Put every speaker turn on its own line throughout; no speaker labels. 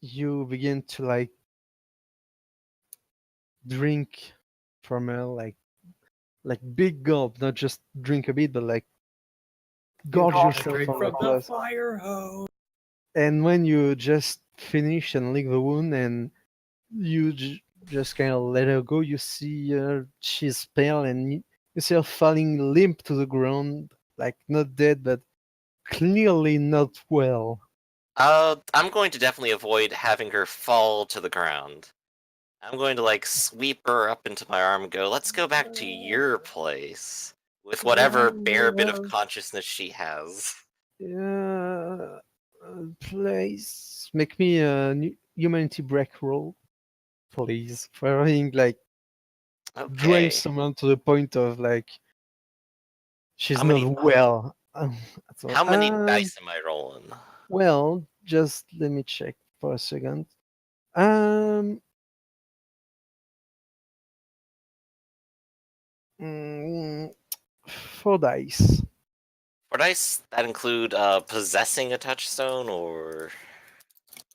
you begin to like drink from her like big gulp, not just drink a bit, but like gorge yourself
Drink
from the
from the
plus.
fire hose.
And when you just finish and lick the wound and you just kind of let her go, you see she's pale and you see her falling limp to the ground, like not dead, but clearly not well.
I'm going to definitely avoid having her fall to the ground. I'm going to like sweep her up into my arm and go, let's go back to your place. With whatever bare bit of consciousness she has.
Yeah, please make me a humanity break roll, please. For having like drained
Okay.
someone to the point of like she's
How
not
many
well. So,
how many dice am I rolling?
well, just let me check for a second. Um, 4 dice.
For dice that include possessing a touchstone or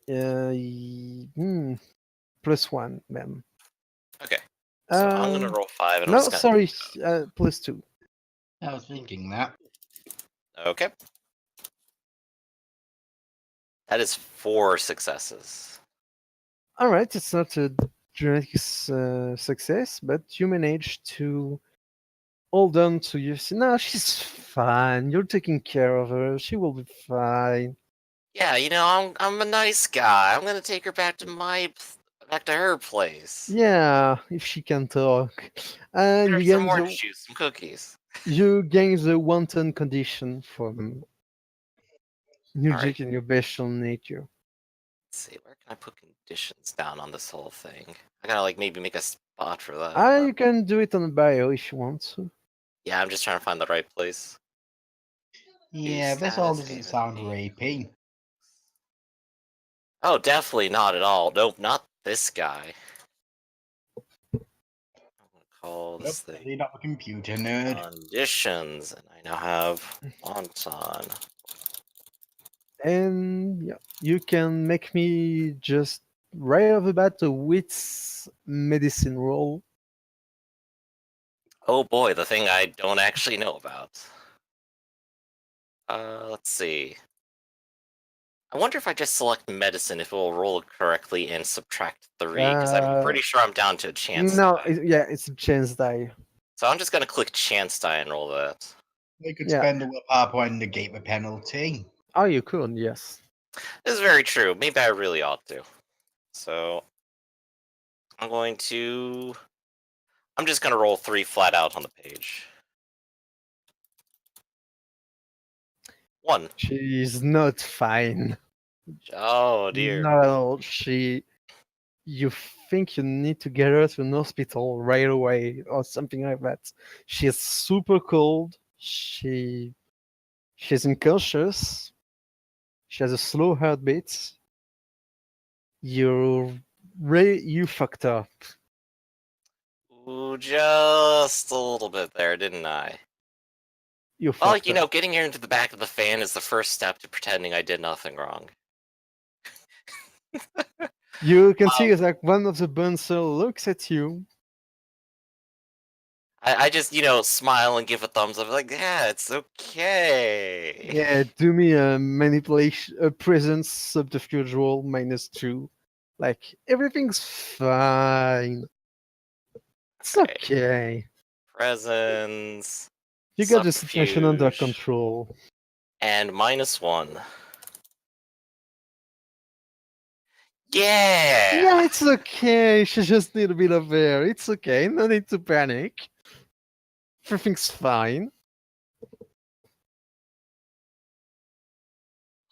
+1, ma'am.
okay. So I'm gonna
Um,
roll 5 and I'm
no,
just gonna
sorry, +2.
I was thinking that.
okay. That is 4 successes.
All right, it's not a dramatic success, but you managed to hold on to your. No, she's fine. You're taking care of her. She will be fine.
Yeah, you know, I'm a nice guy. I'm gonna take her back to her place.
Yeah, if she can talk.
Get
And
her some orange juice, some cookies.
you gain the wanton condition from
Alright.
music in your bestial nature.
Let's see, where can I put conditions down on this whole thing? I gotta like maybe make a spot for that.
You can do it on the bio if you want to.
Yeah, I'm just trying to find the right place.
Yeah,
Use
this all
status,
doesn't
aim,
sound
aim.
rapey.
Oh, definitely not at all. Nope, not this guy. I'm gonna call
Nope,
this thing
you're not a computer nerd.
conditions, and I now have wanton.
And yeah, you can make me just right off the bat a wits medicine roll.
Oh boy, the thing I don't actually know about. Let's see. I wonder if I just select medicine, if it will roll correctly and subtract 3, because I'm pretty sure I'm down to a chance
No,
die.
yeah, it's a chance die.
So I'm just gonna click chance die and roll that.
They could
Yeah.
spend a willpower point and negate the penalty.
Oh, you could, yes.
This is very true. Maybe I really ought to. So I'm just gonna roll 3 flat out on the page. 1.
She's not fine.
Oh dear.
Not at all. You think you need to get her to an hospital right away or something like that. She's super cold. She's unconscious. She has a slow heartbeat. You fucked up.
Ooh, just a little bit there, didn't I?
You
Well,
fucked
you
up.
know, getting her into the back of the fan is the first step to pretending I did nothing wrong.
You can see it's like one of the bouncer looks at you.
I just, you know, smile and give a thumbs up, like, yeah, it's okay.
Yeah, do me a manipulation, a presence subterfuge roll -2. Like everything's fine. It's okay.
Presents.
You got the situation under
Subterfuge.
control.
And -1. Yeah!
Yeah, it's okay. She just need a bit of air. It's okay. No need to panic. Everything's fine.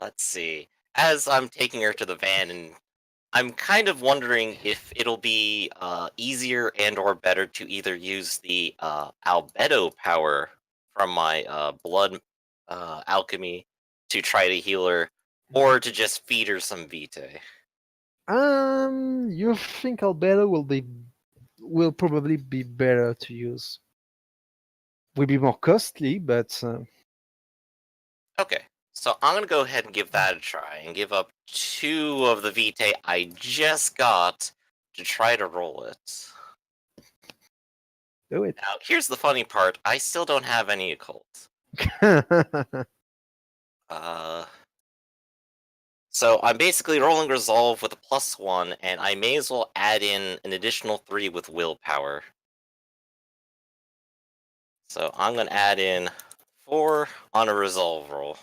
Let's see. As I'm taking her to the van, and I'm kind of wondering if it'll be easier and or better to either use the albedo power from my blood alchemy to try to heal her, or to just feed her some vitae.
You think Albedo will probably be better to use. Will be more costly, but
Okay, So I'm gonna go ahead and give that a try and give up 2 of the vitae I just got to try to roll it.
Do it.
Now, here's the funny part. I still don't have any occult. Uh, so I'm basically rolling resolve with a +1, and I may as well add in an additional 3 with willpower. So I'm gonna add in 4 on a resolve roll.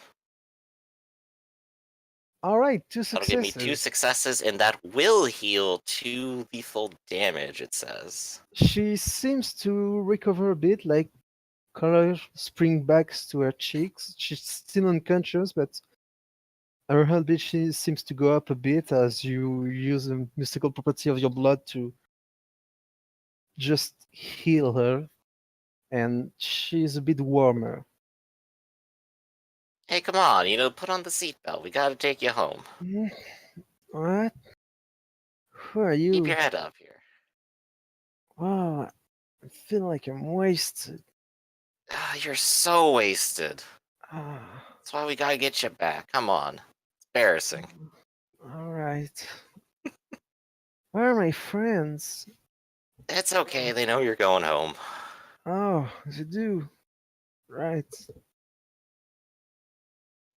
All right, 2
That'll give me 2
successes.
successes, and that will heal 2 lethal damage, it says.
She seems to recover a bit, like color spring back to her cheeks. She's still unconscious, but her heartbeat seems to go up a bit as you use the mystical property of your blood to just heal her, and she's a bit warmer.
Hey, come on, put on the seatbelt. We gotta take you home.
What? Who are
Keep
you?
your head up here.
Oh, I feel like I'm wasted.
Ah, you're so wasted.
Ah,
That's why we gotta get you back. Come on. It's embarrassing.
all right. Where are my friends?
It's okay, they know you're going home.
Oh, they do. Right.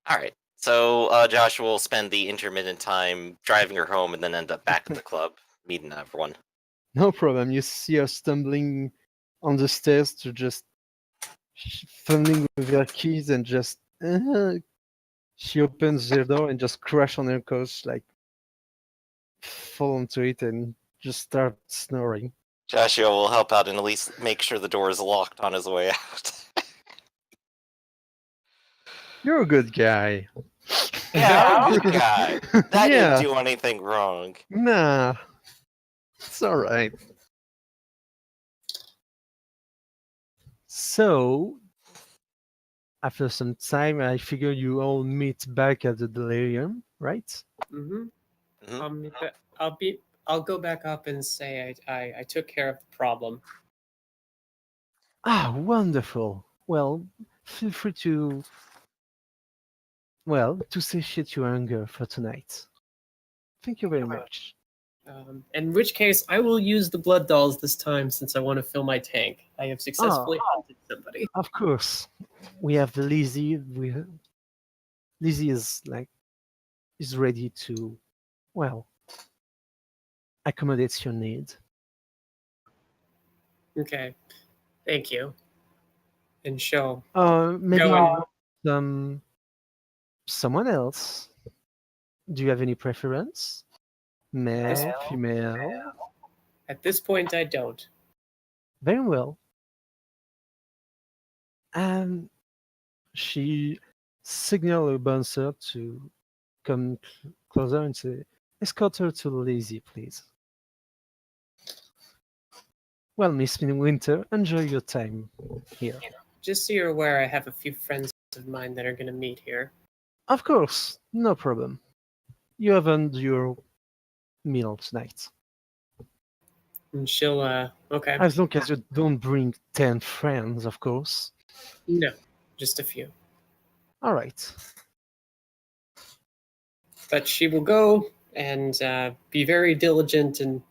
Alright, so Joshua will spend the intermittent time driving her home and then end up back at the club, meeting everyone.
No problem. You see her stumbling on the stairs to just fumbling with her keys and just she opens the door and just crash on her couch, like fall onto it and just start snoring.
Joshua will help out and at least make sure the door is locked on his way out.
You're a good guy.
Yeah, I'm a good guy. I didn't
Yeah.
do anything wrong.
Nah. It's alright. So, after some time, I figure you all meet back at the delirium, right?
Mm-hmm.
Mhm.
I'll go back up and say I took care of the problem.
Ah, wonderful. Well, feel free to, to satiate your hunger for tonight. Thank you very much.
In which case, I will use the blood dolls this time since I want to fill my tank. I have successfully hunted somebody.
Of course, we have Lizzie. Lizzie is ready to, well, accommodate your need.
Okay, thank you. And show.
Maybe
Go
you
on.
want someone else. Do you have any preference? Male, female?
At this point, I don't.
Very well. And she signaled a bouncer to come closer and say, escort her to Lizzie, please. Well, Miss Winter, enjoy your time here.
Just so you're aware, I have a few friends of mine that are going to meet here.
Of course, no problem. You have earned your meal tonight.
And she'll, okay.
As long as you don't bring 10 friends, of course.
No, just a few.
All right.
But she will go and be very diligent and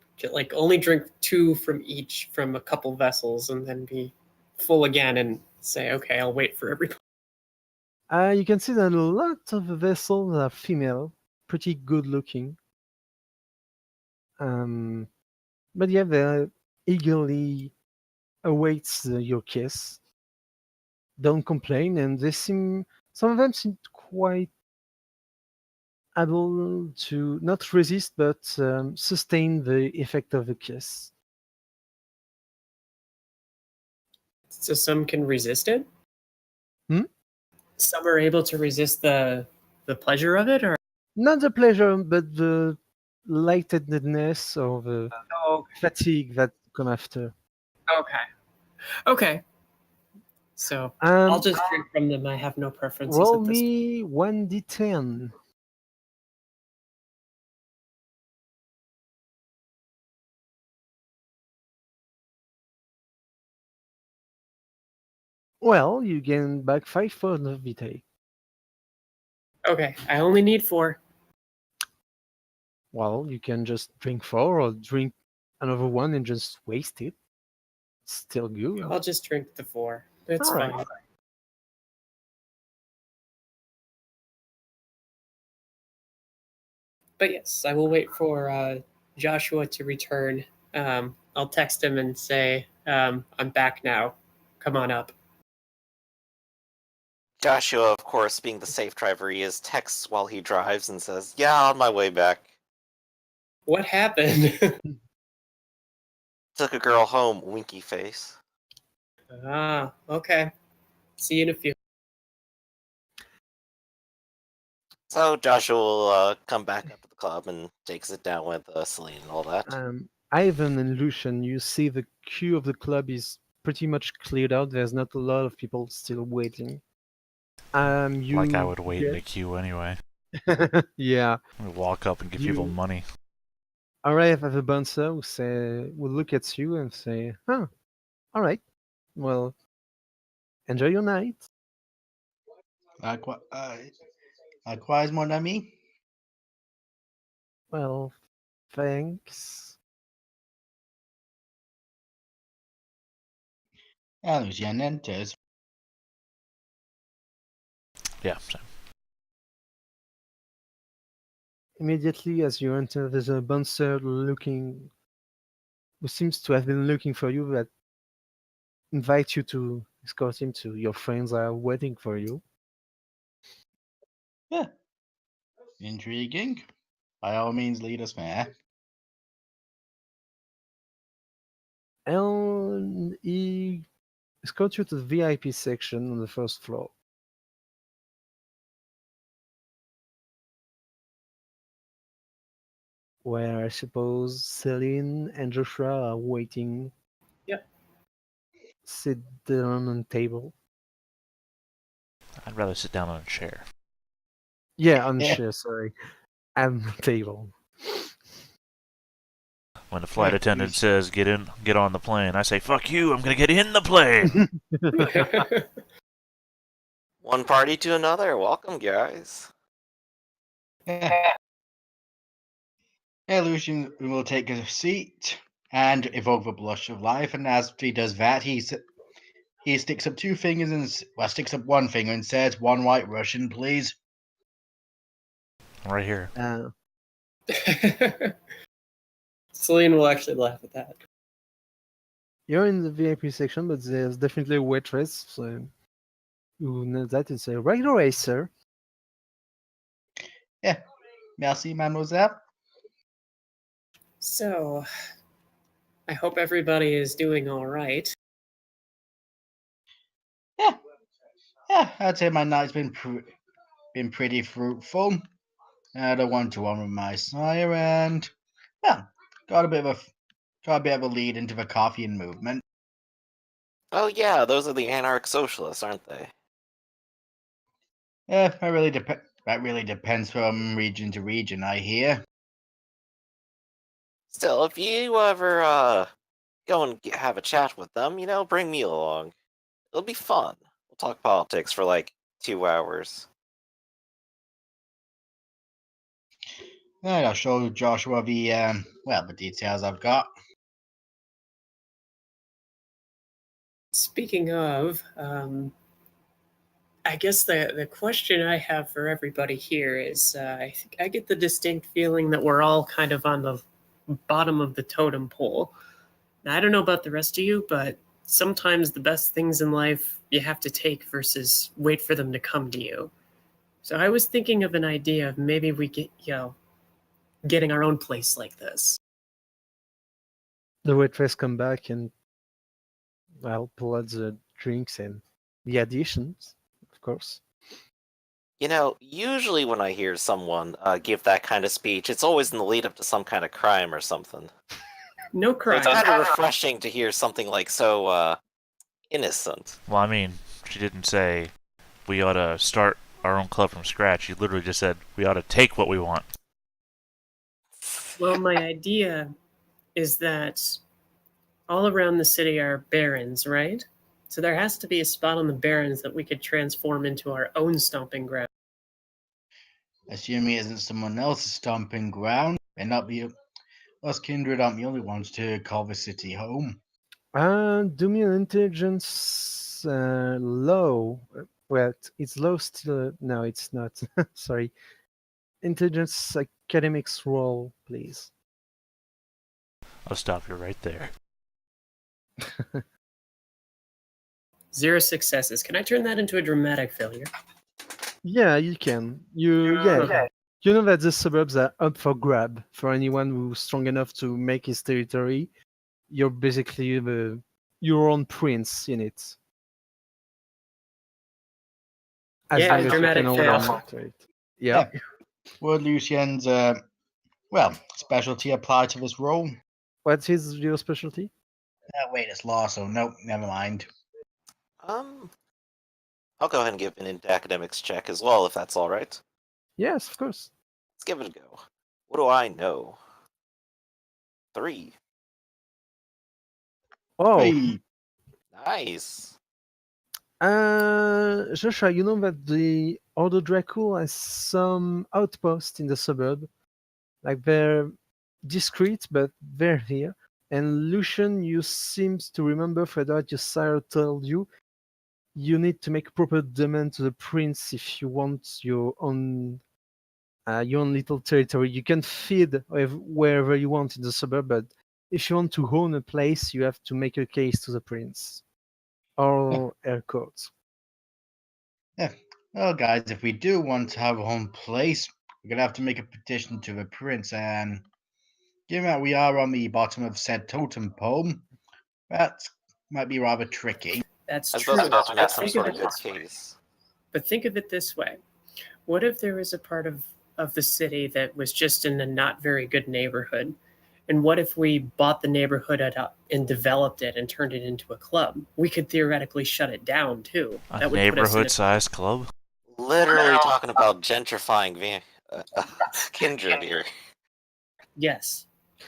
only drink 2 from each from a couple vessels and then be full again and say, okay, I'll wait for everybody.
You can see that a lot of the vessels are female, pretty good looking. But yeah, they eagerly awaits your kiss. Don't complain, and some of them seem quite able to not resist but sustain the effect of the kiss.
So some can resist it?
Hmm?
Some are able to resist the pleasure of it, or
Not the pleasure, but the lightheadedness or the fatigue that come after.
okay. Okay. So I'll
Um,
just drink from them. I have no preferences
roll
at this point.
me 1d10. Well, you gain back 5 points of vitae.
Okay, I only need 4.
Well, you can just drink 4 or drink another one and just waste it. Still good.
I'll just drink the 4. It's
All right.
fine. But yes, I will wait for Joshua to return. I'll text him and say, I'm back now. Come on up.
Joshua, of course, being the safe driver he is, texts while he drives and says, "Yeah, on my way back.
What happened?
Took a girl home, winky face."
Okay. See you in a few.
So Joshua will come back up to the club and takes it down with Celine and all that.
Ivan and Lucian, you see the queue of the club is pretty much cleared out. There's not a lot of people still waiting. You
Like I would wait in a
get-
queue anyway.
Yeah.
I would walk up and give people money.
Arrive at the bouncer will look at you and say, "Huh, all right. Well, enjoy your night."
Likewise, mon ami.
Well, thanks.
Lucian enters.
Yeah, same.
Immediately as you enter, there's a bouncer who seems to have been looking for you, that invites you to escort him to your friends are waiting for you.
Yeah. Intriguing. By all means, lead us there.
And he escorts you to the VIP section on the first floor, where I suppose Celine and Joshua are waiting.
Yep.
Sit down on a table.
I'd rather sit down on a chair.
Yeah, on a
Yeah.
chair, sorry. And the table.
When the flight
Hey,
attendant
please.
says get on the plane, I say fuck you, I'm gonna get in the plane.
One party to another. Welcome, guys.
Yeah. Yeah, Lucian will take a seat and evoke the blush of life, and as he does that, he sticks up 2 fingers and sticks up 1 finger and says, "1 white Russian, please."
Right here.
Celine will actually laugh at that.
You're in the VIP section, but there's definitely a waitress, so you know that it's a right away, sir.
Yeah. Merci, mademoiselle.
So, I hope everybody is doing all right.
Yeah. Yeah, I'd say my night's been pretty fruitful. I had a 1-to-1 with my sire, and yeah, got a bit of a lead into the coffee and movement.
Oh yeah, those are the anarch socialists, aren't they?
Yeah, that really depends from region to region, I hear.
Still, if you ever go and have a chat with them, bring me along. It'll be fun. We'll talk politics for like 2 hours.
Right, I'll show Joshua the details I've got.
Speaking of, I guess the question I have for everybody here is I get the distinct feeling that we're all kind of on the bottom of the totem pole. Now, I don't know about the rest of you, but sometimes the best things in life you have to take versus wait for them to come to you. So I was thinking of an idea of maybe we get, getting our own place like this.
The waitress come back and pull out the drinks and the additions, of course.
Usually when I hear someone give that kind of speech, it's always in the lead up to some kind of crime or something.
No
So
crime.
it's kind of refreshing to hear something like so innocent.
Well, I mean, she didn't say we ought to start our own club from scratch. She literally just said we ought to take what we want.
Well, my idea is that all around the city are barrens, right? So there has to be a spot on the barrens that we could transform into our own stomping ground.
Assuming it isn't someone else's stomping ground, and not be us kindred aren't the only ones to call the city home.
Do me an intelligence low. Well, it's low still. No, it's not. Sorry. Intelligence academics roll, please.
I'll stop you right there.
0 successes. Can I turn that into a dramatic failure?
Yeah, you can. You know that the suburbs are up for grab for anyone who's strong enough to make his territory. You're basically your own prince in it. As
Yeah,
long as you
dramatic
can hold
fail.
on to it. Yeah.
Would Lucien's specialty apply to this role?
What is your specialty?
Wait, it's law, so nope, never mind.
I'll go ahead and give an academics check as well, if that's all right.
Yes, of course.
Let's give it a go. What do I know? 3.
Oh,
Hey,
Nice.
Joshua, you know that the Ordo Draco has some outposts in the suburb. Like they're discreet, but they're here. And Lucian, you seem to remember that your sire told you you need to make a proper demand to the prince if you want your own little territory. You can feed wherever you want in the suburb, but if you want to own a place, you have to make a case to the prince or air quotes.
well, guys, if we do want to have a home place, we're gonna have to make a petition to the prince, and given that we are on the bottom of said totem pole, that might be rather tricky.
That's
I
true.
suppose we'd have to make
But
some
think
sort
of
of
it
good
this way.
case.
But think of it this way. What if there was a part of the city that was just in a not very good neighborhood? And what if we bought the neighborhood up and developed it and turned it into a club? We could theoretically shut it down too.
A
That would put us in
neighborhood-sized club?
Literally talking about gentrifying kindred here.
Yes,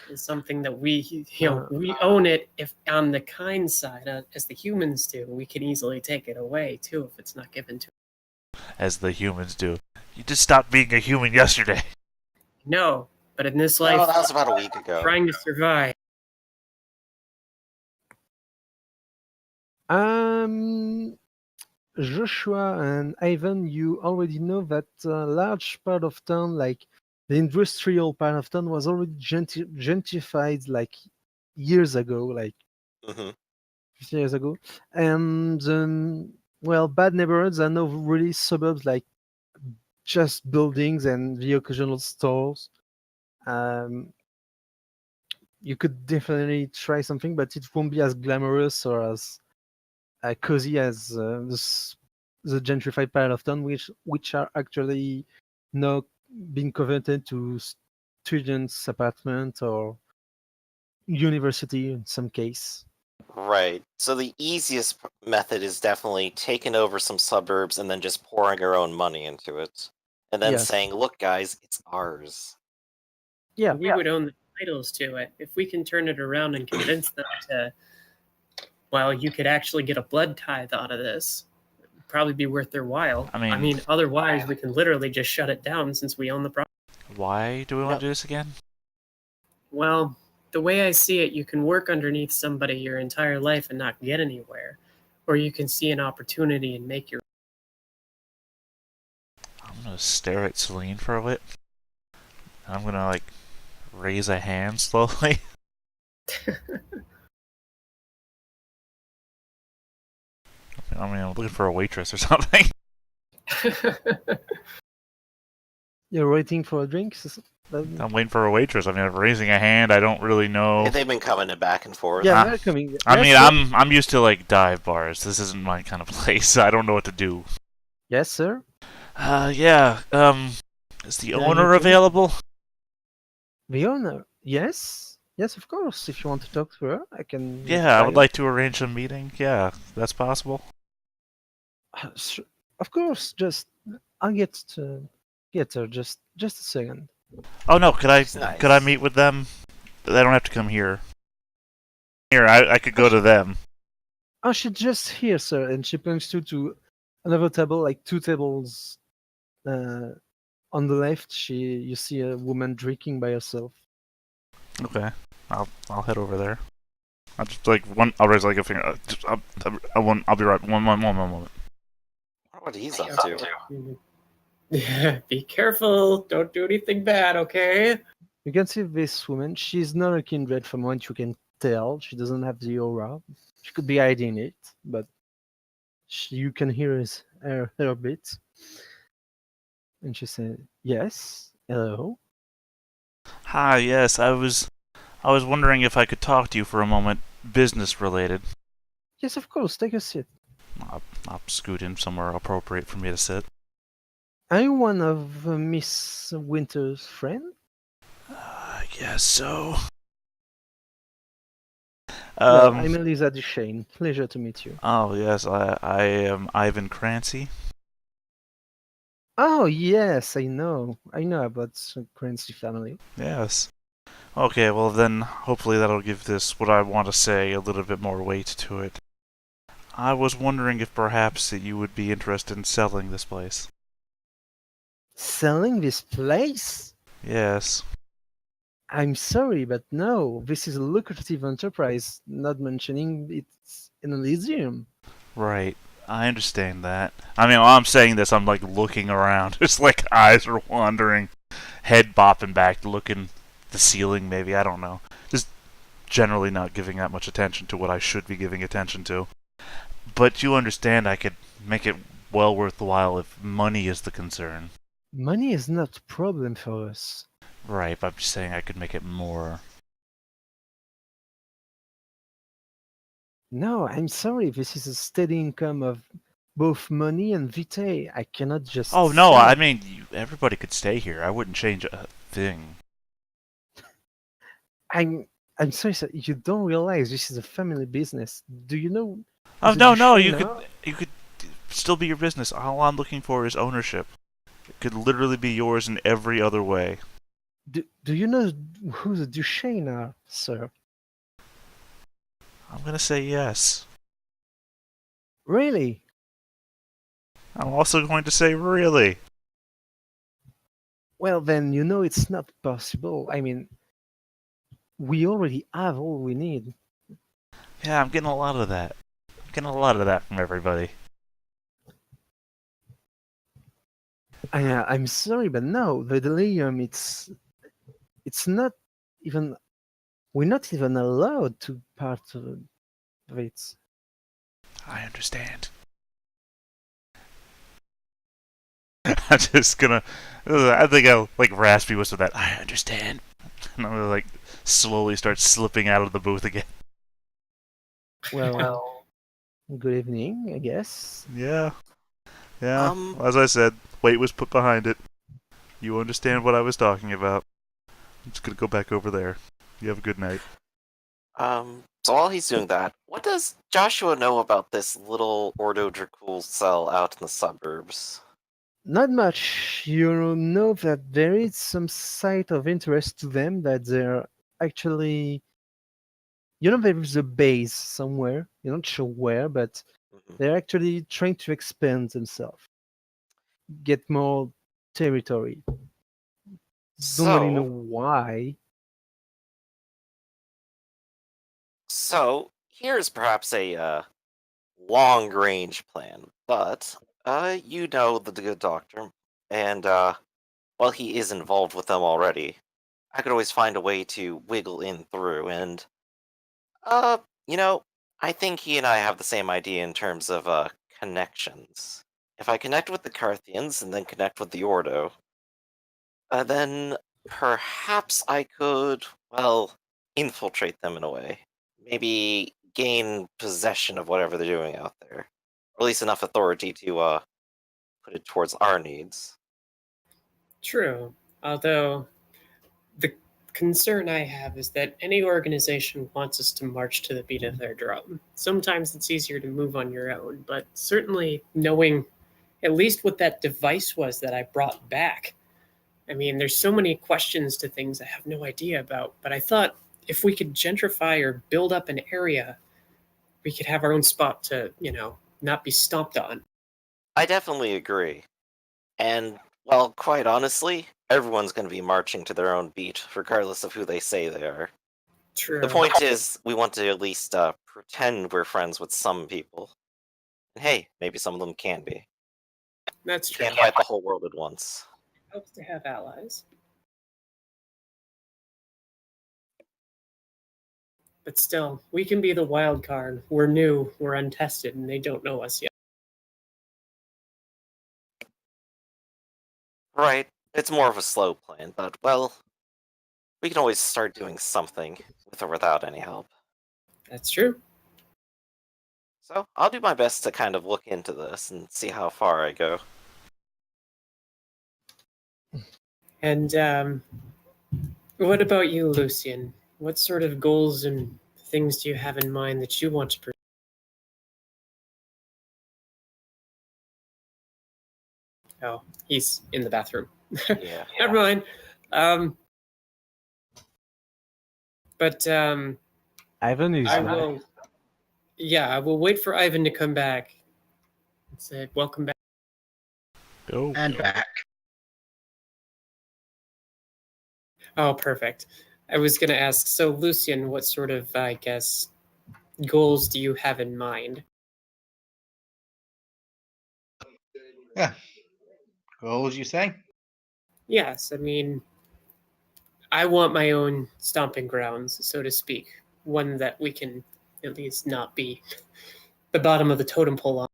is something that we we own it. If on the kind side, as the humans do, we can easily take it away too if it's not given to.
As the humans do. You just stopped being a human yesterday.
No, but in this
Oh,
life,
that was about a week ago.
trying to survive.
Joshua and Ivan, you already know that a large part of town, like the industrial part of town, was already gentrified like years ago, like
hmm
50 years ago. And well, bad neighborhoods are now really suburbs, like just buildings and the occasional stores. Um, you could definitely try something, but it won't be as glamorous or as cozy as the gentrified part of town, which are actually now being converted to students' apartment or university in some case.
Right. So the easiest method is definitely taking over some suburbs and then just pouring our own money into it. And then
Yes.
saying, look, guys, it's ours.
Yeah,
We would own the titles to it if we can turn it around and convince them to. Well, you could actually get a blood tithe out of this. It'd probably be worth their while.
I mean-
Otherwise, we can literally just shut it down since we own the property.
Why do we want to do this again?
Well, the way I see it, you can work underneath somebody your entire life and not get anywhere, or you can see an opportunity and make your.
I'm gonna stare at Celine for a bit. I'm gonna, like, raise a hand slowly. I mean, I'm looking for a waitress or something.
you're waiting for a drink.
I'm waiting for a waitress. I mean, I'm raising a hand. I don't really know.
They've been coming back and forth.
Yeah,
Ah.
they're coming.
I
Yes,
mean,
sir.
I'm used to like dive bars. This isn't my kind of place. I don't know what to do.
Yes, sir.
Yeah. Is the
Yeah,
owner
you can-
available?
The owner. Yes, yes, of course. If you want to talk to her, I can.
Yeah, I would
try
like to arrange a meeting. Yeah, that's possible.
it. Of course. Just I'll get her. Just a second.
Oh no, could I
Nice.
meet with them? They don't have to come here. Here, I could go to them.
Oh, she's just here, sir, and she points to another table, like two tables On the left, you see a woman drinking by herself.
Okay, I'll head over there. I'll just I'll raise like a finger. I'll be right. One moment.
What he's up to.
Yeah, be careful. Don't do anything bad, okay?
You can see this woman. She's not a kindred from what you can tell. She doesn't have the aura. She could be hiding it, but you can hear her bit. And she said, "Yes, hello."
Hi, yes, I was wondering if I could talk to you for a moment, business related.
Yes, of course. Take a seat.
I'll scoot in somewhere appropriate for me to sit.
Are you one of Miss Winter's friend?
I guess so.
Well, I'm Elisa Duchesne. Pleasure to meet you.
Oh yes, I am Ivan Crancy.
Oh yes, I know about the Crancy family.
Yes. Okay, well then, hopefully that'll give this what I want to say a little bit more weight to it. I was wondering if perhaps that you would be interested in selling this place.
Selling this place?
Yes.
I'm sorry, but no. This is a lucrative enterprise, not mentioning it's an Elysium.
Right. I understand that. I mean, while I'm saying this, I'm like looking around. Just like eyes are wandering, head bopping back, looking the ceiling maybe, I don't know. Just generally not giving that much attention to what I should be giving attention to. But you understand I could make it well worth the while if money is the concern.
Money is not a problem for us.
Right, but I'm just saying I could make it more.
No, I'm sorry. This is a steady income of both money and vitae. I cannot just.
Oh no,
sell.
I mean everybody could stay here. I wouldn't change a thing.
I'm sorry, sir. You don't realize this is a family business. Do you know?
Oh
the
no, you
Duchesne
could still be your business. All I'm looking for is ownership. It could literally be yours in every other way.
Do you know who the Duchesne are, sir?
I'm gonna say yes.
Really?
I'm also going to say really.
Well, then you know it's not possible. I mean, we already have all we need.
Yeah, I'm getting a lot of that. I'm getting a lot of that from everybody.
I'm sorry, but no, the delirium. It's not even. We're not even allowed to part of it.
I understand. I'm just gonna. I think I'll like raspy whisper that. I understand. And I'm gonna like slowly start slipping out of the booth again.
Well, good evening, I guess.
Yeah. As I said, weight was put behind it. You understand what I was talking about. I'm just gonna go back over there. You have a good night.
So while he's doing that, what does Joshua know about this little Ordo Dracul cell out in the suburbs?
Not much. You know that there is some site of interest to them that they're actually. You know, there is a base somewhere. You're not sure where, but they're actually trying to expand themselves, get more territory. Don't really know why.
So here's perhaps a long-range plan, but you know the good doctor, and while he is involved with them already, I could always find a way to wiggle in through, and uh, you know, I think he and I have the same idea in terms of connections. If I connect with the Carthians and then connect with the Ordo, then perhaps I could, well, infiltrate them in a way. Maybe gain possession of whatever they're doing out there. Or at least enough authority to put it towards our needs.
True. Although the concern I have is that any organization wants us to march to the beat of their drum. Sometimes it's easier to move on your own, but certainly knowing at least what that device was that I brought back. I mean, there's so many questions to things I have no idea about, but I thought if we could gentrify or build up an area, we could have our own spot to, not be stomped on.
I definitely agree. And Well, quite honestly, everyone's going to be marching to their own beat, regardless of who they say they are.
True.
The point is, we want to at least pretend we're friends with some people. And hey, maybe some of them can be.
That's
You
true.
can't fight the whole world at once.
It helps to have allies. But still, we can be the wild card. We're new, we're untested, and they don't know us yet.
Right, it's more of a slow plan, but, well, we can always start doing something, with or without any help.
That's true.
So, I'll do my best to kind of look into this and see how far I go.
And what about you, Lucian? What sort of goals and things do you have in mind that you want to pursue? Oh, he's in the bathroom.
Yeah.
Never mind. But
Ivan is
I
back.
will. Yeah, I will wait for Ivan to come back. And say, welcome back.
Go.
And back.
Oh, perfect. I was going to ask, so Lucian, what sort of, I guess, goals do you have in mind?
Yeah. Goals, you say?
Yes, I mean, I want my own stomping grounds, so to speak. One that we can at least not be the bottom of the totem pole on.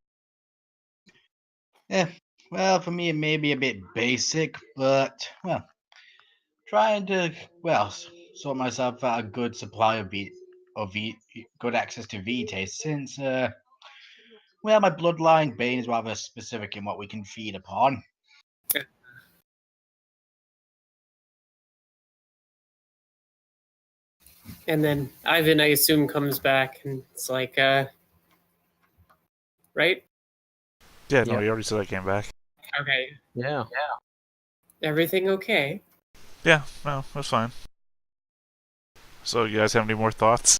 Yeah. Well, for me, it may be a bit basic, but, well, trying to, well, sort myself out a good supply of good access to Vitae, since, well, my bloodline Bane is rather specific in what we can feed upon.
And then Ivan, I assume, comes back and it's like, right?
Yeah, no,
Yeah.
he already said I came back.
Okay.
Yeah.
Everything okay?
Yeah, no, that's fine. So, you guys have any more thoughts?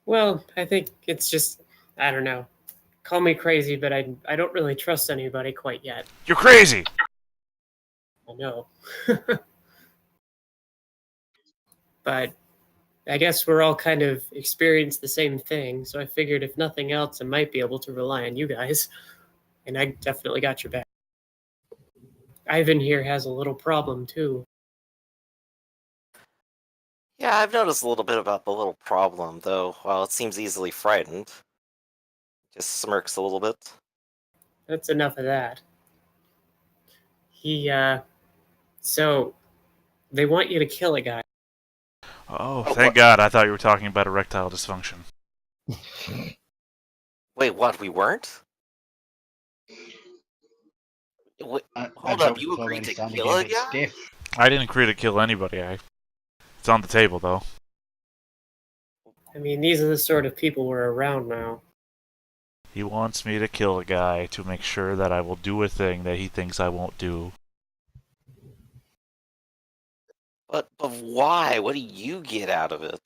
Well, I think it's just, I don't know. Call me crazy, but I don't really trust anybody quite yet.
You're crazy!
I know. But I guess we're all kind of experienced the same thing, so I figured if nothing else, I might be able to rely on you guys. And I definitely got your back. Ivan here has a little problem, too.
Yeah, I've noticed a little bit about the little problem, though, while it seems easily frightened. Just smirks a little bit.
That's enough of that. So, they want you to kill a guy.
Oh,
Oh,
thank
what?
God, I thought you were talking about erectile dysfunction.
Wait, what, we weren't? Wait,
I
hold up,
dropped
you
the phone
agreed
and
to
started
kill
getting
a
a bit
guy?
stiff.
I didn't agree to kill anybody. It's on the table, though.
I mean, these are the sort of people we're around now.
He wants me to kill a guy to make sure that I will do a thing that he thinks I won't do.
But why? What do you get out of it?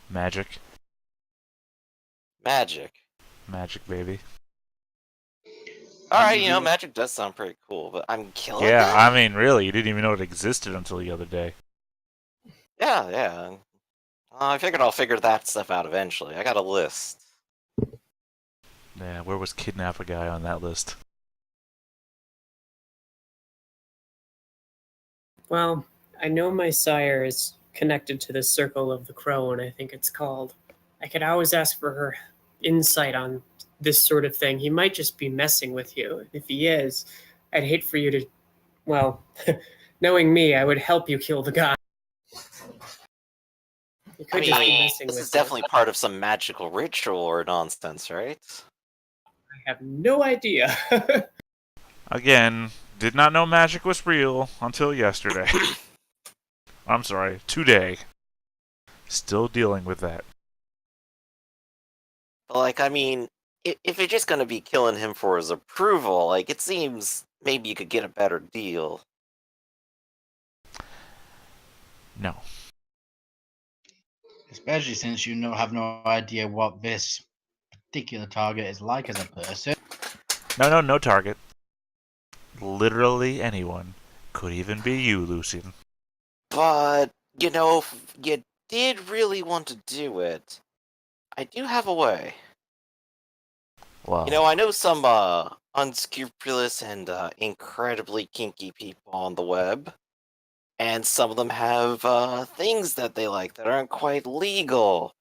Magic.
Magic.
Magic, baby.
Alright, magic does sound pretty cool, but I'm killing
Yeah,
guy?
I mean, really, you didn't even know it existed until the other day.
Yeah. I figured I'll figure that stuff out eventually. I got a list.
Yeah, where was kidnap a guy on that list?
Well, I know my sire is connected to the Circle of the Crone, I think it's called. I could always ask for her insight on this sort of thing. He might just be messing with you. If he is, I'd hate for you to, well, knowing me, I would help you kill the guy. He could
I
just be
mean,
messing
this
with
is
you.
definitely part of some magical ritual or nonsense, right?
I have no idea.
Again, did not know magic was real until yesterday. I'm sorry, today. Still dealing with that.
Like, I mean, if you're just gonna be killing him for his approval, like, it seems maybe you could get a better deal.
No.
Especially since you have no idea what this particular target is like as a person.
No target. Literally anyone. Could even be you, Lucian.
But, if you did really want to do it, I do have a way.
Well,
I know some unscrupulous and incredibly kinky people on the web, and some of them have things that they like that aren't quite legal,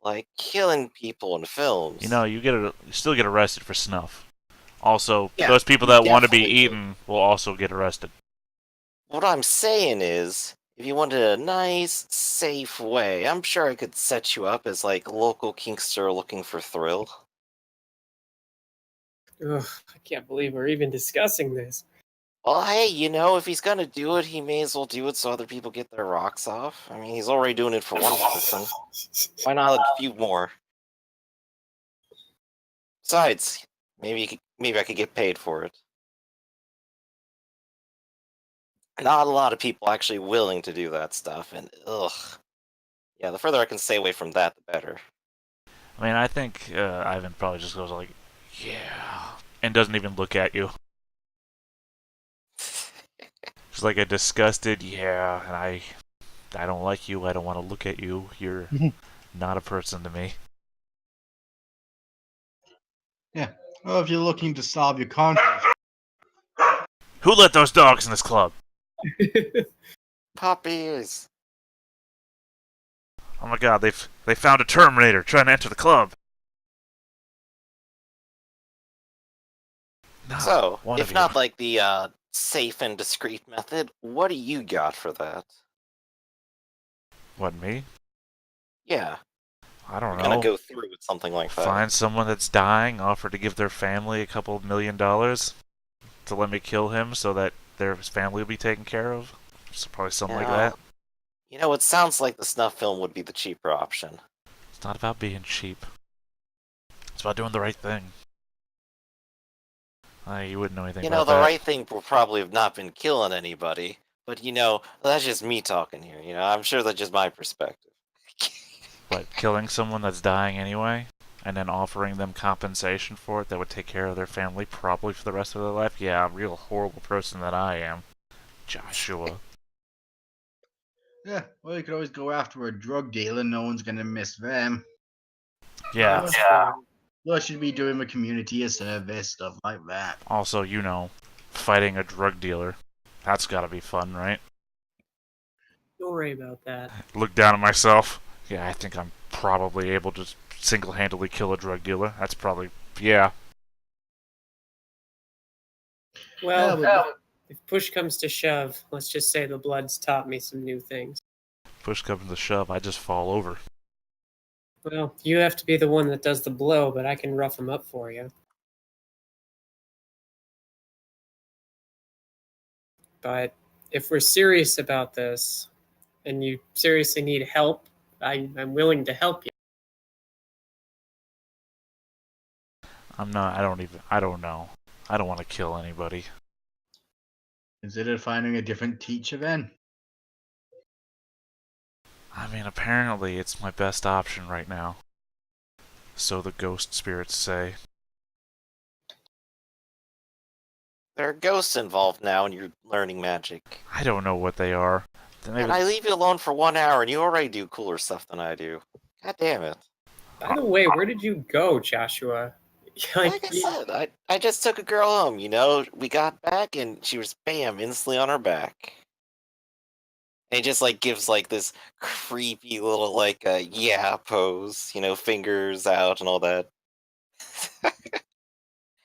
like killing people in films.
you still get arrested for snuff. Also,
Yeah,
those people
you
that want to be
definitely do.
eaten will also get arrested.
What I'm saying is, if you wanted a nice, safe way, I'm sure I could set you up as like local kinkster looking for thrill.
Ugh, I can't believe we're even discussing this.
Well, hey, if he's gonna do it, he may as well do it so other people get their rocks off. I mean, he's already doing it for one person. Why not a few more? Besides, maybe I could get paid for it. Not a lot of people actually willing to do that stuff, and yeah, the further I can stay away from that, the better.
I mean, I think Ivan probably just goes like, yeah, and doesn't even look at you. Just like a disgusted, yeah, and I don't like you, I don't want to look at you, you're not a person to me.
Yeah. Well, if you're looking to solve your conflict,
Who let those dogs in this club?
Puppies!
Oh my god, they found a Terminator trying to enter the club. No,
So,
one
if
of
not
you.
like the safe and discreet method, what do you got for that?
What, me?
Yeah,
I don't
you're gonna
know.
go through with something like that.
Find someone that's dying, offer to give their family a couple $1 million to let me kill him so that their family will be taken care of. So probably something like that.
It sounds like the snuff film would be the cheaper option.
It's not about being cheap. It's about doing the right thing. You wouldn't know anything about
The
that.
right thing would probably have not been killing anybody, but that's just me talking here. I'm sure that's just my perspective.
What, killing someone that's dying anyway? And then offering them compensation for it that would take care of their family probably for the rest of their life? Yeah, real horrible person that I am. Joshua.
yeah, well, you could always go after a drug dealer. No one's gonna miss them.
Yeah.
That's true.
Plus, you'd be doing the community a service, stuff like that.
Also, fighting a drug dealer. That's gotta be fun, right?
Don't worry about that.
Look down at myself. Yeah, I think I'm probably able to single-handedly kill a drug dealer. That's probably... Yeah.
Well,
Yeah,
if push comes to shove, let's just say the blood's taught me some new things.
Push comes to shove, I just fall over.
Well, you have to be the one that does the blow, but I can rough him up for you. But if we're serious about this, and you seriously need help, I'm willing to help you.
I'm not... I don't know. I don't want to kill anybody.
consider finding a different teacher then.
I mean, apparently it's my best option right now. So the ghost spirits say.
There are ghosts involved now, and you're learning magic.
I don't know what they are.
And I leave you alone for 1 hour, and you already do cooler stuff than I do. God damn it.
By the way, where did you go, Joshua?
Like I said, I just took a girl home, We got back, and she was, bam, instantly on her back. And he just, gives, this creepy little, yeah pose, fingers out and all that.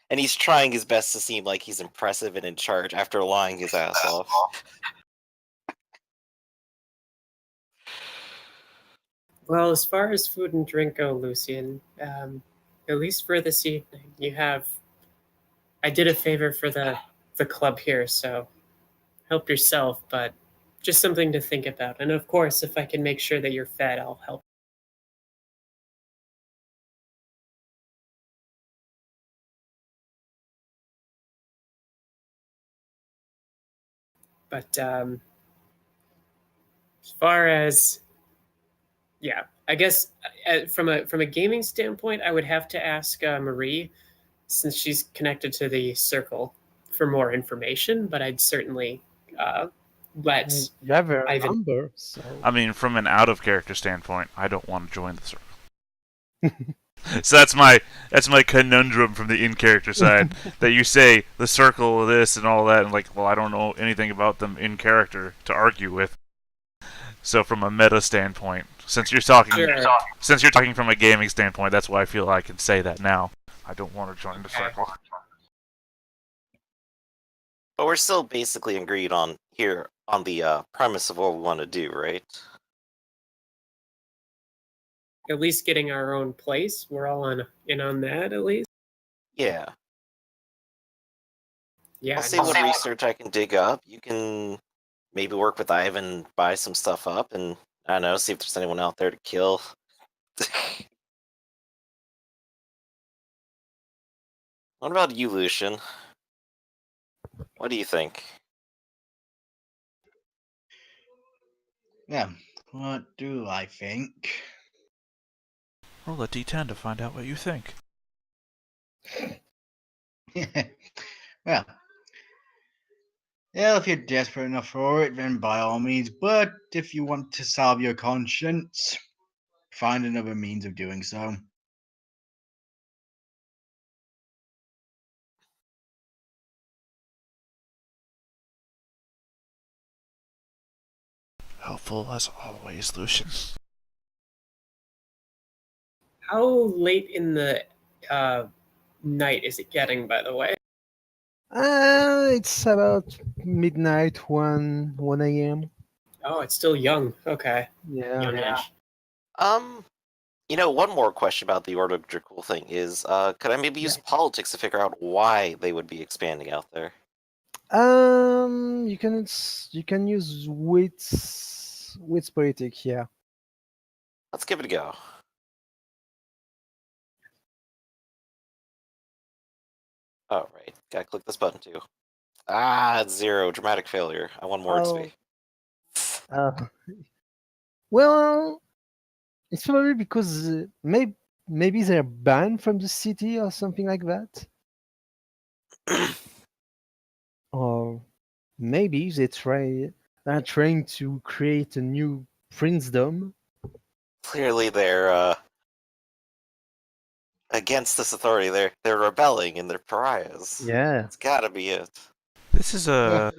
And he's trying his best to seem like he's impressive and in charge after lying his ass off.
Well, as far as food and drink go, Lucian, at least for this evening, I did a favor for the club here, so help yourself, but just something to think about. And of course, if I can make sure that you're fed, I'll help. But as far as yeah, I guess from a gaming standpoint, I would have to ask Marie. since she's connected to the circle for more information, but I'd certainly let
You have her
Ivan.
number, so
I mean, from an out of character standpoint, I don't want to join the circle. So that's my conundrum from the in character side. That you say the circle of this and all that, and like, well, I don't know anything about them in character to argue with. So from a meta standpoint, since you're talking from a gaming standpoint, that's why I feel I can say that now. I don't want to join the circle.
But we're still basically agreed on here on the premise of what we want to do, right?
At least getting our own place. We're all in on that at least.
Yeah.
Yeah.
I'll see what research I can dig up. You can maybe work with Ivan, buy some stuff up, and I don't know, see if there's anyone out there to kill. What about you, Lucian? What do you think?
Yeah, what do I think?
Roll a d10 to find out what you think.
Well, yeah, if you're desperate enough for it, then by all means. But if you want to salve your conscience, find another means of doing so.
Helpful as always, Lucian.
How late in the night is it getting, by the way?
it's about midnight, 1 a.m.
Oh, it's still young. Okay.
Yeah.
Youngish.
One more question about the Order of Dracul thing is, could I maybe use politics to figure out why they would be expanding out there?
You can use wits politic, yeah.
Let's give it a go. Oh, right. Gotta click this button, too. It's 0. Dramatic failure. I want more XP.
Well, it's probably because maybe they're banned from the city or something like that. Or maybe they're trying to create a new princedom.
Clearly, they're against this authority. They're rebelling and they're pariahs.
Yeah.
It's gotta be it.
This is a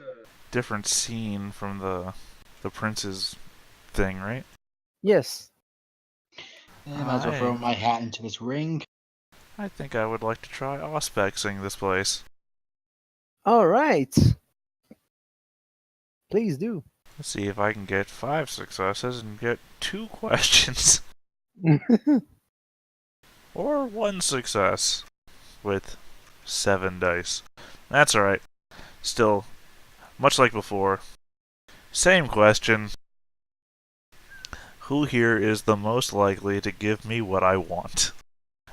different scene from the prince's thing, right?
Yes.
I might as well throw my hat into this ring.
I think I would like to try auspexing this place.
All right. Please do.
Let's see if I can get 5 successes and get 2 questions. Or 1 success with 7 dice. That's alright. Still, much like before, same question. Who here is the most likely to give me what I want?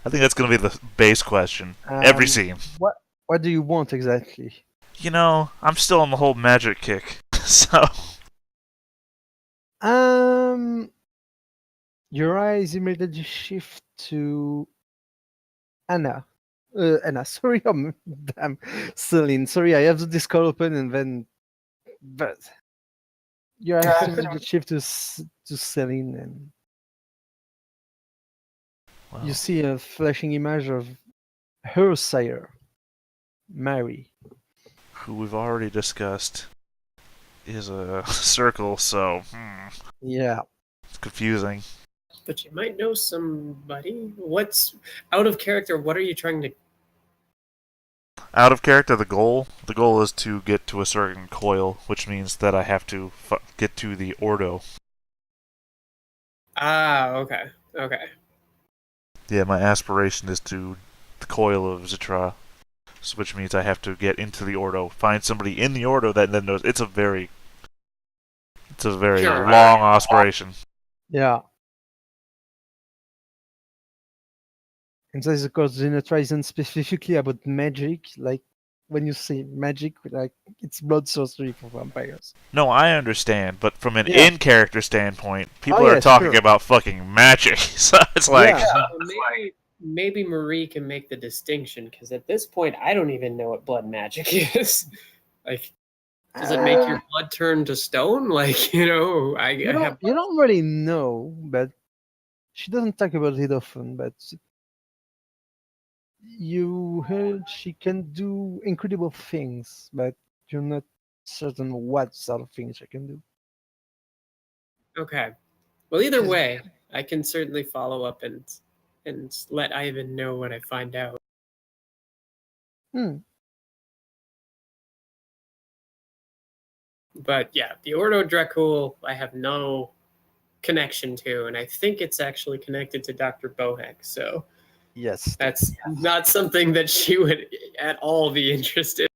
I think that's going to be the base question. Every scene.
What do you want exactly?
You know, I'm still on the whole magic kick. So...
Your eyes immediately shift to Anna. Sorry, damn, Celine. Sorry, I have the Discord open and then... But... Your eyes immediately shift to Celine and...
Well,
You see a flashing image of her sire, Mary.
who we've already discussed is a circle, so...
Yeah.
It's confusing.
But you might know somebody. What's out of character? What are you trying to?
Out of character, the goal is to get to a certain coil, which means that I have to get to the Ordo.
Okay.
Yeah, my aspiration is to the coil of Zitra, which means I have to get into the Ordo, find somebody in the Ordo that then knows. It's a very long aspiration.
Yeah. And there's of course reason specifically about magic, like when you say magic, like it's blood sorcery for vampires.
No, I understand, but from an in-character standpoint, people
Oh,
are
yeah,
talking
sure.
about fucking magic. So it's like,
maybe Marie can make the distinction, because at this point, I don't even know what blood magic is. Like, does it make your blood turn to stone? Like,
You don't really know, but she doesn't talk about it often. But you heard she can do incredible things, but you're not certain what sort of things she can do.
Okay. Well, either
She's-
way, I can certainly follow up and let Ivan know what I find out.
Hmm.
But yeah, the Ordo Dracul I have no connection to, and I think it's actually connected to Dr. Bohek, so
Yes.
that's not something that she would at all be interested.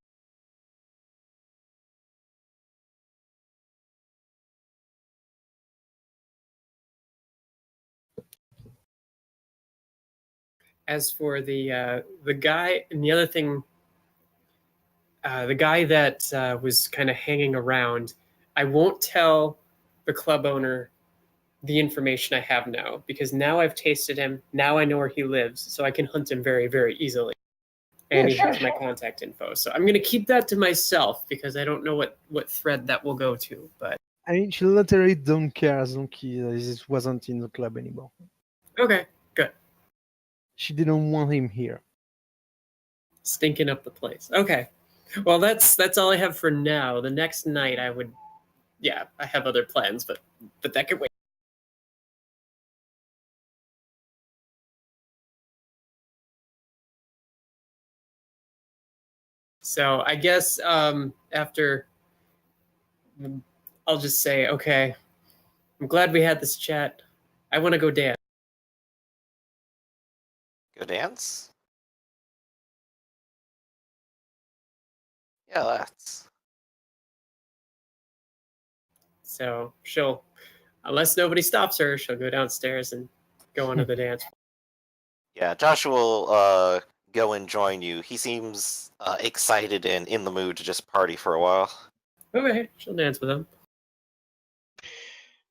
As for the guy, and the other thing, the guy that was kind of hanging around, I won't tell the club owner the information I have now, because now I've tasted him. Now I know where he lives, so I can hunt him very, very easily. And
Yeah,
he has my contact info, so I'm gonna keep that to myself because I don't know what thread that will go to. But
I mean, she literally don't care as long as it wasn't in the club anymore.
okay, good.
She didn't want him here.
Stinking up the place. Okay, well that's all I have for now. The next night I would, yeah, I have other plans, but that could wait. So I guess after, I'll just say, okay, I'm glad we had this chat. I want to go dance.
Go dance? Yeah, let's.
So she'll, unless nobody stops her, she'll go downstairs and go onto the dance floor.
Yeah, Joshua will go and join you. He seems excited and in the mood to just party for a while.
Okay, she'll dance with him.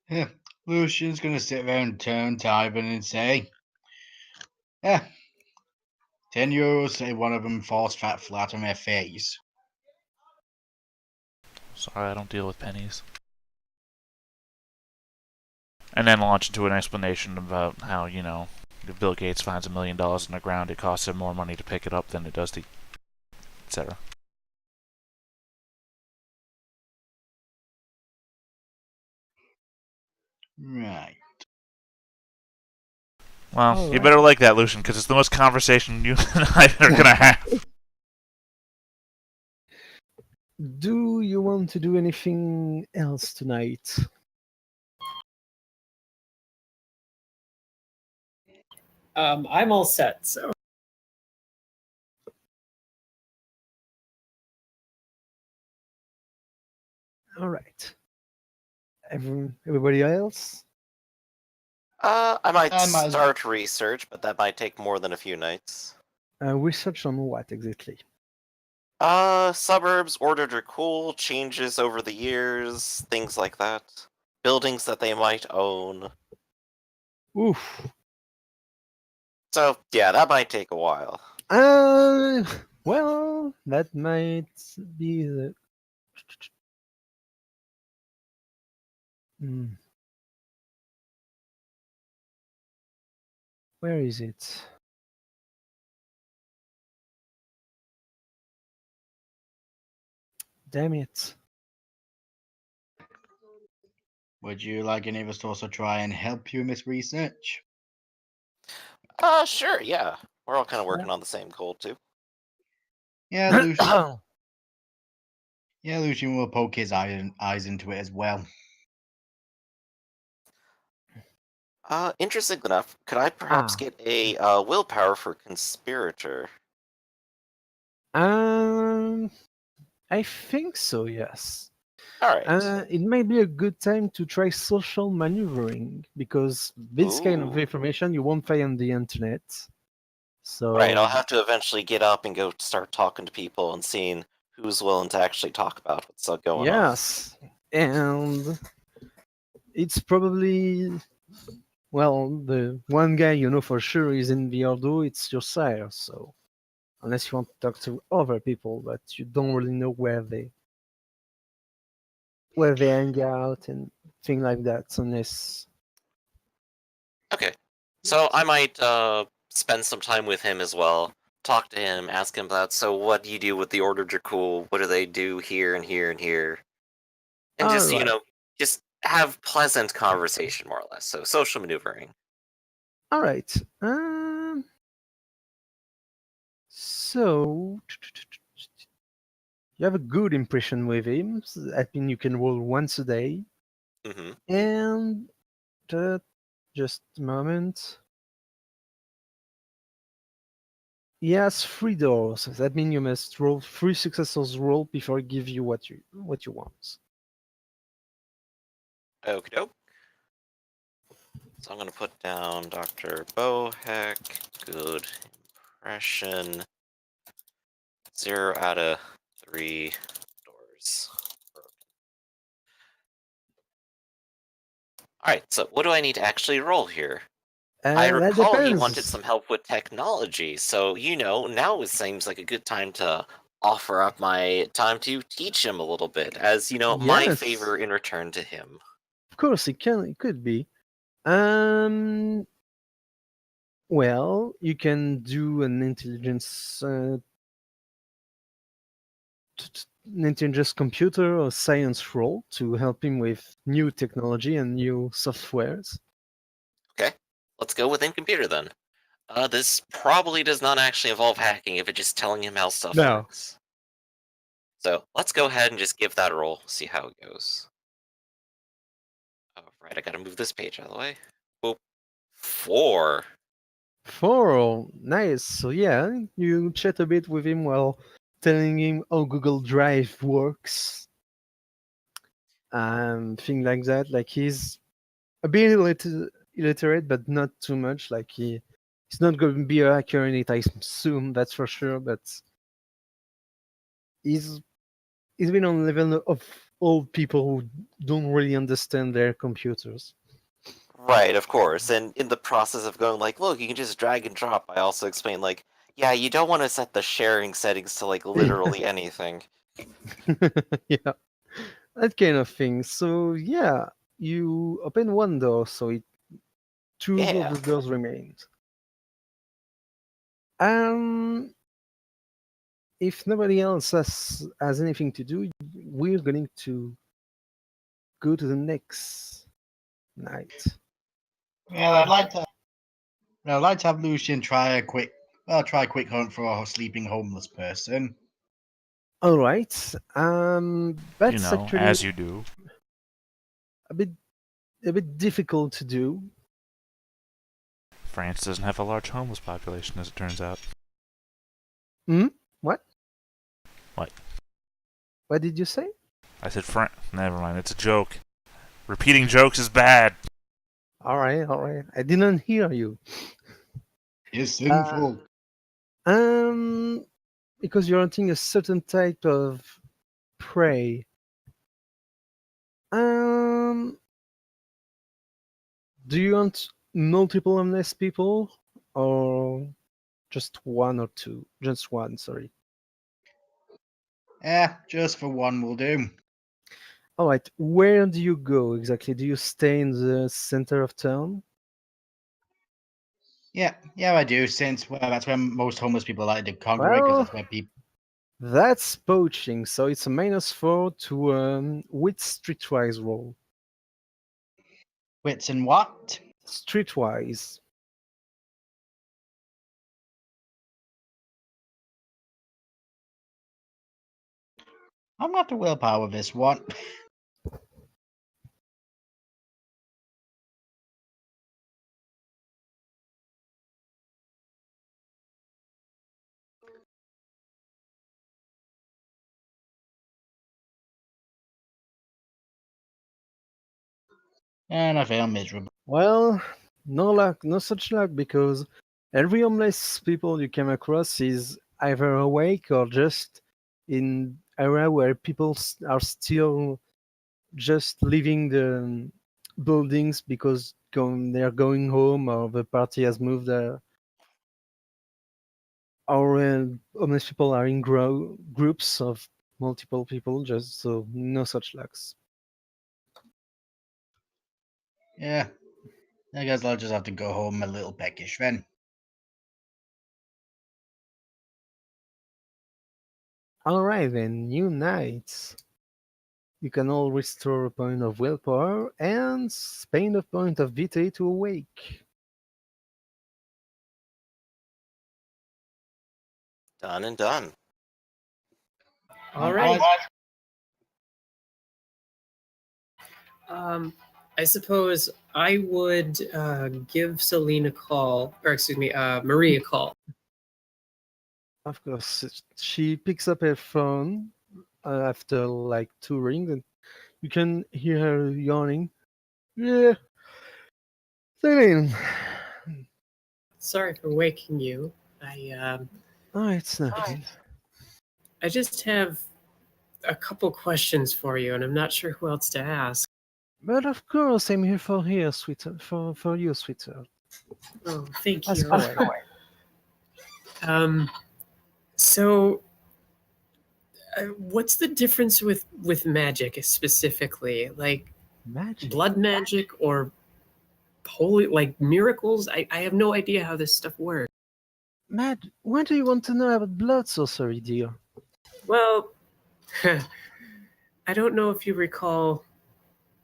Yeah, Lucian's gonna sit there and turn to Ivan and say, "Yeah, €10. Say one of them falls flat on their face."
Sorry, I don't deal with pennies. And then launch into an explanation about how, if Bill Gates finds $1 million in the ground, it costs him more money to pick it up than it does to, etc.
Right.
Well,
All
you
right.
better like that, Lucian, because it's the most conversation you and I are gonna have.
Do you want to do anything else tonight?
I'm all set. So
All right. Everybody else?
I might
I might-
start research, but that might take more than a few nights.
Research on what exactly?
Suburbs, ordered or cool, changes over the years, things like that. Buildings that they might own.
Oof.
So, yeah, that might take a while.
Well, that might be the. Hmm. Where is it? Damn it.
Would you like any of us to also try and help you in this research?
Sure, yeah. We're all kind of working on the same goal, too.
Yeah, Lucian. Yeah, Lucian will poke his eyes into it as well.
Interesting enough, could I perhaps get a willpower for conspirator?
Um, I think so, yes.
Alright.
It may be a good time to try social maneuvering because this kind of
Ooh.
information you won't find on the internet. So
Right, I'll have to eventually get up and go start talking to people and seeing who's willing to actually talk about what's going on.
yes, and it's probably Well, the one guy you know for sure is in the Ordo, it's your sire, so unless you want to talk to other people, but you don't really know where they hang out and things like that, unless
Okay. So I might spend some time with him as well. Talk to him, ask him about, so what do you do with the Order Dracul? What do they do here and here and here? And just,
alright.
just have pleasant conversation more or less. So social maneuvering.
Alright. So you have a good impression with him. I mean, you can roll once a day,
Hmm.
and just a moment. He has 3 doors. That means you must roll 3 successors roll before he give you what you want.
Okie doke. So I'm gonna put down Dr. Boheck, good impression. 0 out of 3 doors. Alright, so what do I need to actually roll here? I
That
recall he wanted
depends.
some help with technology, so now it seems like a good time to offer up my time to teach him a little bit, as my
Yes,
favor in return to him.
of course it can. It could be. Um. Well, you can do an intelligence computer or science role to help him with new technology and new softwares.
Okay, let's go within computer then. This probably does not actually involve hacking if it's just telling him how stuff
No.
works. So let's go ahead and just give that a roll, see how it goes. Oh, right, I gotta move this page out of the way. Boop. 4.
4, nice. So yeah, you chat a bit with him while telling him how Google Drive works and things like that. Like he's a bit illiterate, but not too much. Like he's not going to be a hacker anytime soon, that's for sure. But he's he's been on the level of old people who don't really understand their computers.
Right, of course. And in the process of going like, look, you can just drag and drop, I also explained like, yeah, you don't want to set the sharing settings to like literally anything.
Yeah, that kind of thing. So yeah, you open one door, so two of
Yeah.
the doors remain. Um, if nobody else has anything to do, we're going to go to the next night.
Well, I'd like to have Lucian try a quick hunt for a sleeping homeless person.
All right. That's actually
As you do.
a bit difficult to do.
France doesn't have a large homeless population, as it turns out.
Hmm. What?
What?
What did you say?
I said Never mind, it's a joke. Repeating jokes is bad.
All right. All right. I didn't hear you.
It's sinful.
Um, because you're hunting a certain type of prey. Um, do you want multiple homeless people or just one or two? Just one, sorry.
Just for one will do.
All right. Where do you go exactly? Do you stay in the center of town?
Yeah, I do. Since that's where most homeless people like to congregate, because
Well,
that's where people.
that's poaching, so it's a -4 to with streetwise roll.
Wits and what?
Streetwise.
I'm gonna have to willpower this one. And I fail miserably.
Well, no luck, no such luck, because every homeless people you come across is either awake or just in area where people are still just leaving the buildings because they're going home, or the party has moved there, or homeless people are in groups of multiple people. Just so no such lucks.
Yeah, I guess I'll just have to go home a little peckish then.
All right then, new nights. You can all restore a point of willpower and spend a point of vitae to awake.
Done and done.
All right. I suppose I would give Celine a call, or excuse me, Marie a call.
Of course, she picks up her phone after like 2 rings, and you can hear her yawning. Yeah, Celine.
Sorry for waking you.
Oh, it's nothing.
I just have a couple questions for you, and I'm not sure who else to ask.
But of course, I'm here, sweetheart. For you, sweetheart.
Oh, thank
Ask
you.
away.
So, what's the difference with magic specifically? Like
Magic.
blood magic or holy, like miracles? I have no idea how this stuff works.
Matt, why do you want to know about blood sorcery, dear?
Well, I don't know if you recall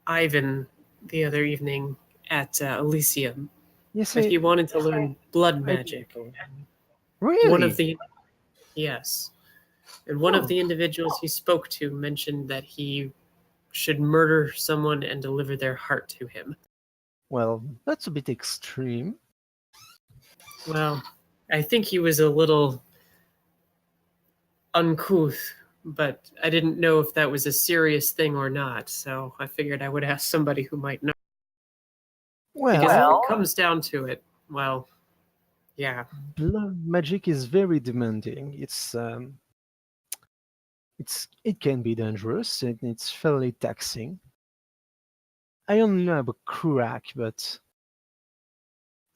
Ivan the other evening at Elysium,
Yes,
but he wanted to learn blood magic.
Really?
One of the yes, and one
Oh.
of the individuals he spoke to mentioned that he should murder someone and deliver their heart to him.
Well, that's a bit extreme.
Well, I think he was a little uncouth, but I didn't know if that was a serious thing or not, so I figured I would ask somebody who might know. Because if it comes down to it, well, yeah.
Blood magic is very demanding. It can be dangerous and it's fairly taxing. I only know about Kruak, but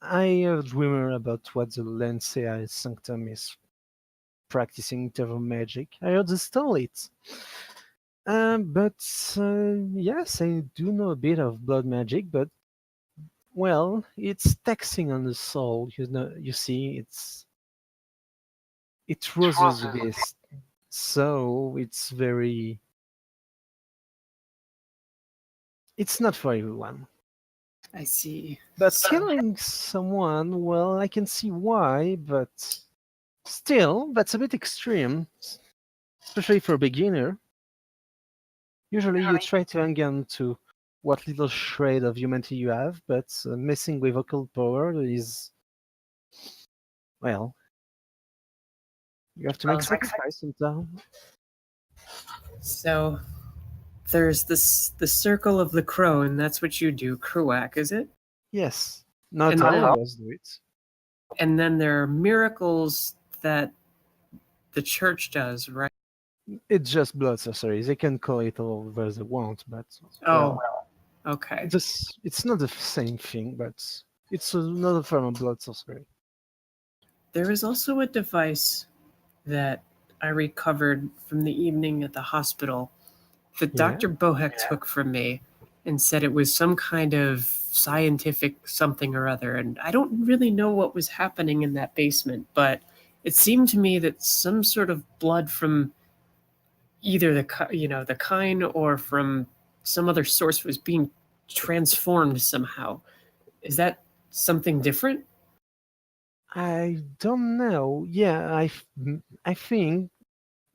I heard rumor about what the Lancea Sanctum is practicing in terms of magic. I heard they stole it. But yes, I do know a bit of blood magic, but well, it's taxing on the soul. You know, you see, it roses a bit, so it's not for everyone.
I see.
But killing someone, well, I can see why, but still, that's a bit extreme, especially for a beginner. Usually, you try to hang on to what little shred of humanity you have, but messing with occult power is, well, you have to make sacrifice sometimes.
So there's the circle of the crow, and that's what you do, Kruak, is it?
Yes, not
And
all
then-
of us do it.
And then there are miracles that the church does, right?
It's just blood sorcery. They can call it whatever they want, but
Oh,
well,
okay.
it's not the same thing, but it's another form of blood sorcery.
There is also a device that I recovered from the evening at the hospital that
Yeah?
Dr. Bohek took from me and said it was some kind of scientific something or other. And I don't really know what was happening in that basement, but it seemed to me that some sort of blood from either the kine or from some other source was being transformed somehow. Is that something different?
I don't know. Yeah, I think.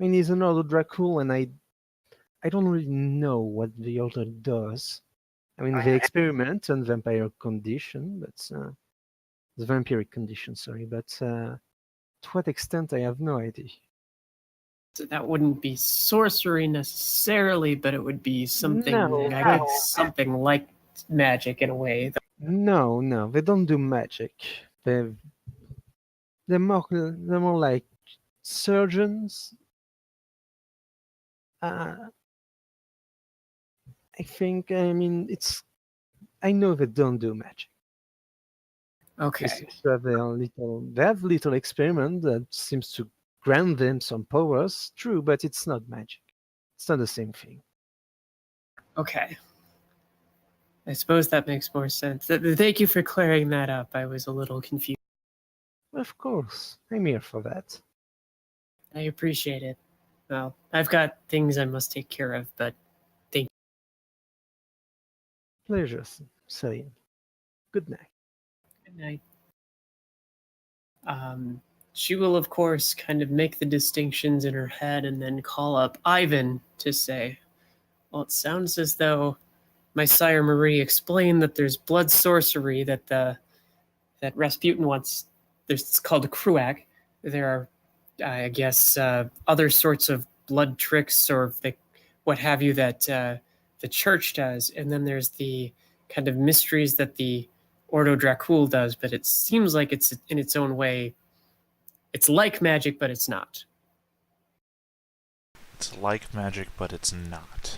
I mean, he's another Dracul, and I don't really know what the altar does. I mean, they experiment on vampire condition, but the vampiric condition, sorry, but to what extent I have no idea.
So that wouldn't be sorcery necessarily, but it would be something,
No,
I guess, something like magic in a way.
No, they don't do magic. They're more like surgeons. I think. I mean, I know they don't do magic.
Okay.
It's just that they have little experiment that seems to grant them some powers. True, but it's not magic. It's not the same thing.
Okay. I suppose that makes more sense. Thank you for clearing that up. I was a little confused.
Of course, I'm here for that.
I appreciate it. Well, I've got things I must take care of, but
Pleasure, Celine. Good night.
good night. She will, of course, kind of make the distinctions in her head and then call up Ivan to say, well, it sounds as though my sire Marie explained that there's blood sorcery that that Rasputin wants. It's called a Kruak. There are, I guess, other sorts of blood tricks or what have you that the church does, and then there's the kind of mysteries that the Ordo Dracul does. But it seems like it's in its own way. It's like magic, but it's not.
It's like magic, but it's not.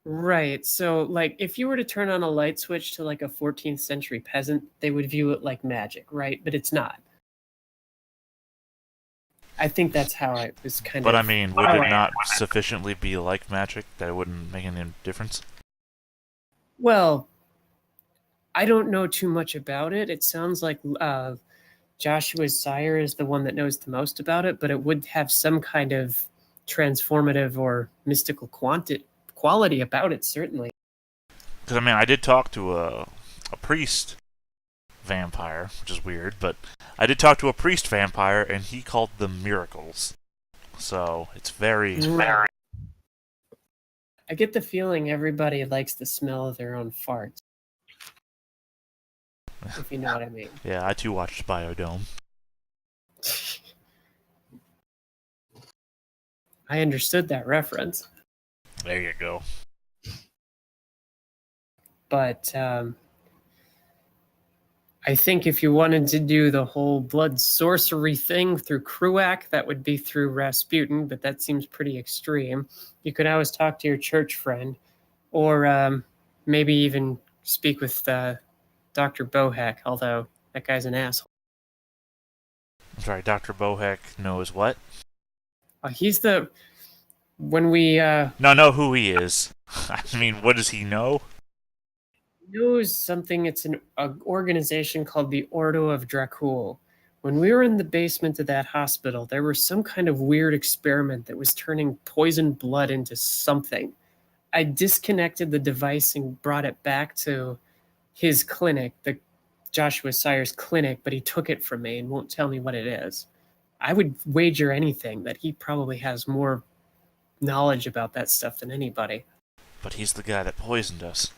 Right. So, like, if you were to turn on a light switch to like a 14th century peasant, they would view it like magic, right? But it's not. I think that's how I was kind
But
of.
I mean, would it not sufficiently be like magic that it wouldn't make any difference?
Well, I don't know too much about it. It sounds like Joshua's sire is the one that knows the most about it, but it would have some kind of transformative or mystical quality about it, certainly.
Because I mean, I did talk to a priest vampire, which is weird, but I did talk to a priest vampire, and he called them miracles. So it's very.
Right. I get the feeling everybody likes the smell of their own farts. If you know what I mean.
Yeah, I too watched Biodome.
I understood that reference.
There you go.
But I think if you wanted to do the whole blood sorcery thing through Kruak, that would be through Rasputin, but that seems pretty extreme. You could always talk to your church friend, or maybe even speak with Dr. Bohek, although that guy's an asshole.
I'm sorry, Dr. Bohek knows what?
He's the... When we...
know who he is. I mean, what does he know?
knows something. It's an organization called the Ordo of Dracul. When we were in the basement of that hospital, there was some kind of weird experiment that was turning poisoned blood into something. I disconnected the device and brought it back to his clinic, the Joshua Sire's clinic, but he took it from me and won't tell me what it is. I would wager anything that he probably has more knowledge about that stuff than anybody.
But he's the guy that poisoned us.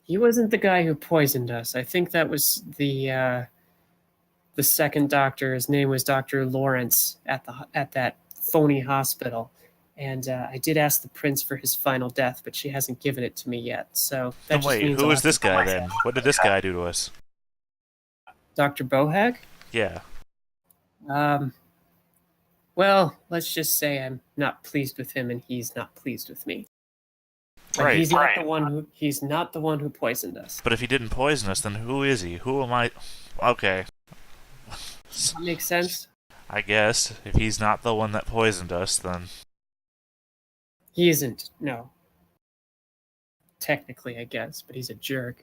He wasn't the guy who poisoned us. I think that was the second doctor. His name was Dr. Lawrence at that phony hospital. And I did ask the prince for his final death, but she hasn't given it to me yet. So that just
Wait,
means
who
I'll
is
have
this
to-
guy then? What did this guy do to us?
Dr. Bohag?
Yeah.
Well, let's just say I'm not pleased with him, and he's not pleased with me. But
Right.
he's not the one who poisoned us.
But if he didn't poison us, then who is he? Who am I? Okay.
Does that make sense?
I guess. If he's not the one that poisoned us, then...
He isn't. No. Technically, I guess, but he's a jerk,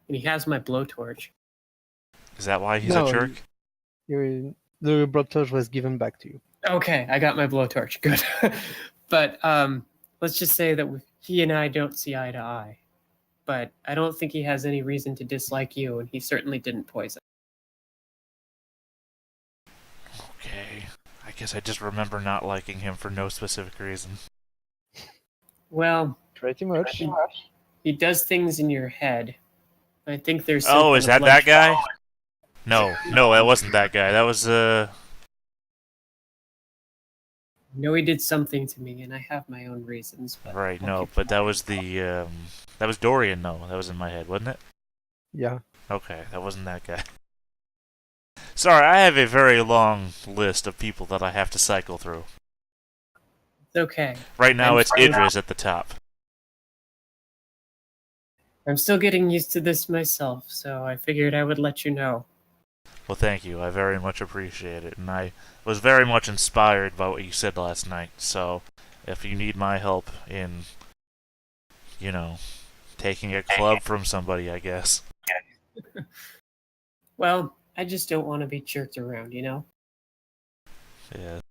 and he has my blowtorch.
Is that why he's
No,
a jerk?
The blowtorch was given back to you.
Okay, I got my blowtorch. Good. But let's just say that he and I don't see eye to eye. But I don't think he has any reason to dislike you, and he certainly didn't poison.
Okay. I guess I just remember not liking him for no specific reason.
Well,
Pretty much.
he does things in your head. I think there's some
Oh,
kind
is
of
that
blood-
that guy? No, that wasn't that guy. That was,
No, he did something to me, and I have my own reasons. But
Right,
I'll
no,
keep
but
them.
that was the, that was Dorian, no. That was in my head, wasn't it?
Yeah.
Okay, that wasn't that guy. Sorry, I have a very long list of people that I have to cycle through.
It's okay.
Right now,
I'm
it's
fine.
Idris at the top.
I'm still getting used to this myself, so I figured I would let you know.
Well, thank you. I very much appreciate it, and I was very much inspired by what you said last night. So, if you need my help in, taking a club from somebody, I guess.
Well, I just don't want to be jerked around, you know?
Yeah.